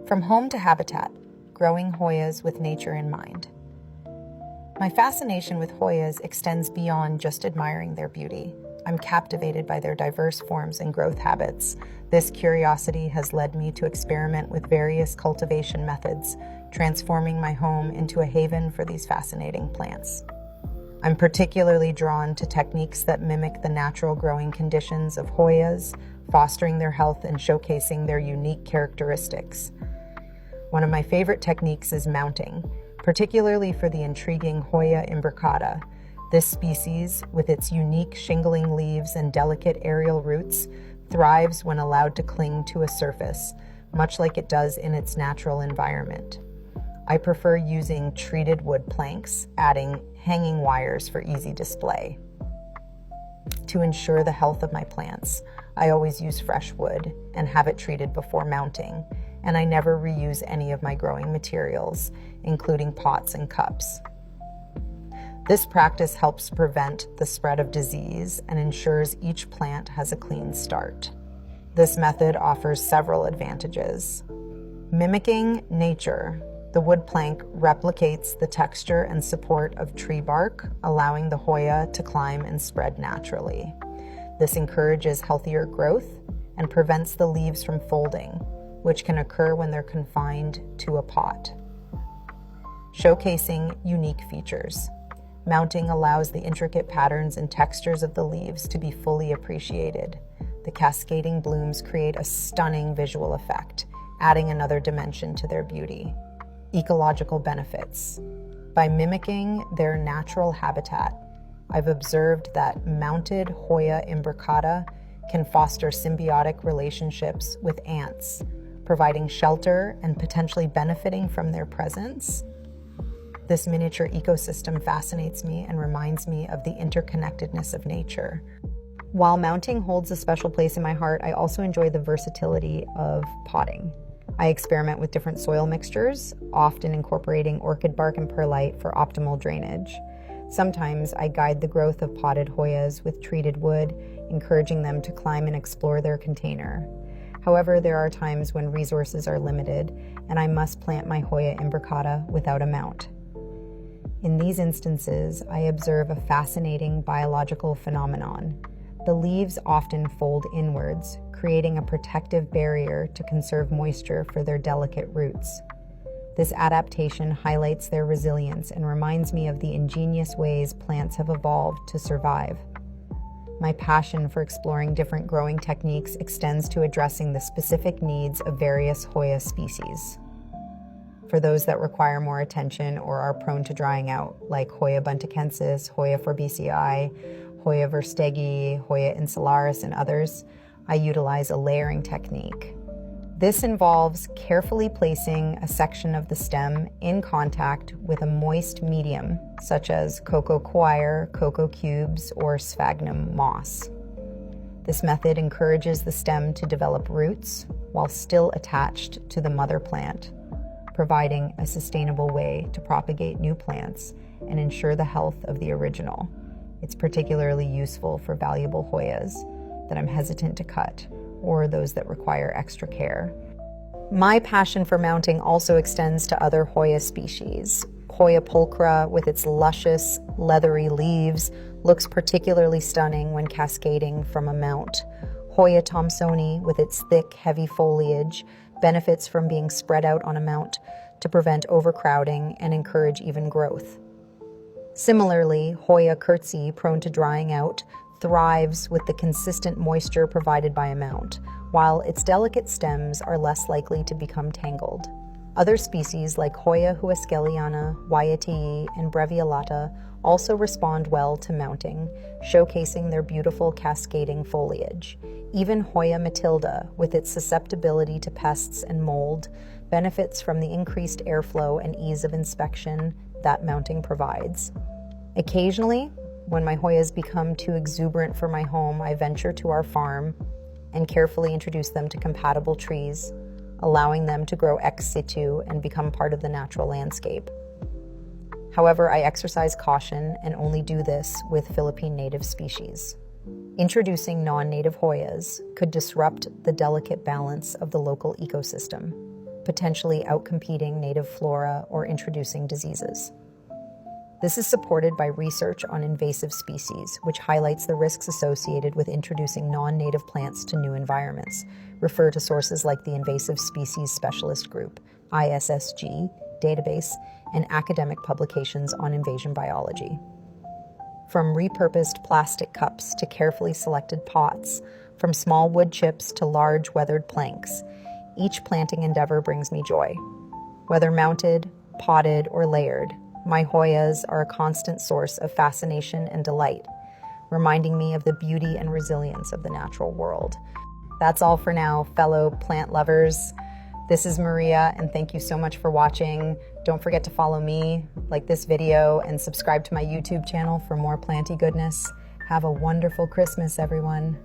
From home to habitat, growing Hoyas with nature in mind. My fascination with Hoyas extends beyond just admiring their beauty. I'm captivated by their diverse forms and growth habits. This curiosity has led me to experiment with various cultivation methods, transforming my home into a haven for these fascinating plants. I'm particularly drawn to techniques that mimic the natural growing conditions of Hoyas, fostering their health and showcasing their unique characteristics. One of my favorite techniques is mounting, particularly for the intriguing Hoya imbricata. This species, with its unique shingling leaves and delicate aerial roots, thrives when allowed to cling to a surface, much like it does in its natural environment. I prefer using treated wood planks, adding hanging wires for easy display. To ensure the health of my plants, I always use fresh wood and have it treated before mounting, and I never reuse any of my growing materials, including pots and cups. This practice helps prevent the spread of disease and ensures each plant has a clean start. This method offers several advantages. Mimicking nature, the wood plank replicates the texture and support of tree bark, allowing the Hoya to climb and spread naturally. This encourages healthier growth and prevents the leaves from folding, which can occur when they're confined to a pot. Showcasing unique features. Mounting allows the intricate patterns and textures of the leaves to be fully appreciated. The cascading blooms create a stunning visual effect, adding another dimension to their beauty. Ecological benefits. By mimicking their natural habitat, I've observed that mounted Hoya imbricata can foster symbiotic relationships with ants, providing shelter and potentially benefiting from their presence. This miniature ecosystem fascinates me and reminds me of the interconnectedness of nature. While mounting holds a special place in my heart, I also enjoy the versatility of potting. I experiment with different soil mixtures, often incorporating orchid bark and perlite for optimal drainage. Sometimes I guide the growth of potted Hoyas with treated wood, encouraging them to climb and explore their container. However, there are times when resources are limited, and I must plant my Hoya imbricata without a mount. In these instances, I observe a fascinating biological phenomenon. The leaves often fold inwards, creating a protective barrier to conserve moisture for their delicate roots. This adaptation highlights their resilience and reminds me of the ingenious ways plants have evolved to survive. My passion for exploring different growing techniques extends to addressing the specific needs of various Hoya species. For those that require more attention or are prone to drying out, like Hoya buntakensis, Hoya forbicii, Hoya verstegi, Hoya insularis, and others, I utilize a layering technique. This involves carefully placing a section of the stem in contact with a moist medium, such as cocoa coir, cocoa cubes, or sphagnum moss. This method encourages the stem to develop roots while still attached to the mother plant, providing a sustainable way to propagate new plants and ensure the health of the original. It's particularly useful for valuable Hoyas that I'm hesitant to cut or those that require extra care. My passion for mounting also extends to other Hoya species. Hoya pulchra, with its luscious, leathery leaves, looks particularly stunning when cascading from a mount. Hoya thomsoni, with its thick, heavy foliage, benefits from being spread out on a mount to prevent overcrowding and encourage even growth. Similarly, Hoya curtsey, prone to drying out, thrives with the consistent moisture provided by a mount, while its delicate stems are less likely to become tangled. Other species like Hoya huascelliana, Waiatii, and breviolata also respond well to mounting, showcasing their beautiful cascading foliage. Even Hoya Mathilde, with its susceptibility to pests and mold, benefits from the increased airflow and ease of inspection that mounting provides. Occasionally, when my Hoyas become too exuberant for my home, I venture to our farm and carefully introduce them to compatible trees, allowing them to grow ex situ and become part of the natural landscape. However, I exercise caution and only do this with Philippine native species. Introducing non-native Hoyas could disrupt the delicate balance of the local ecosystem, potentially outcompeting native flora or introducing diseases. This is supported by research on invasive species, which highlights the risks associated with introducing non-native plants to new environments. Refer to sources like the Invasive Species Specialist Group, ISSG, database, and academic publications on invasion biology. From repurposed plastic cups to carefully selected pots, from small wood chips to large weathered planks, each planting endeavor brings me joy. Whether mounted, potted, or layered, my Hoyas are a constant source of fascination and delight, reminding me of the beauty and resilience of the natural world. That's all for now, fellow plant lovers. This is Maria, and thank you so much for watching. Don't forget to follow me, like this video, and subscribe to my YouTube channel for more planty goodness. Have a wonderful Christmas, everyone.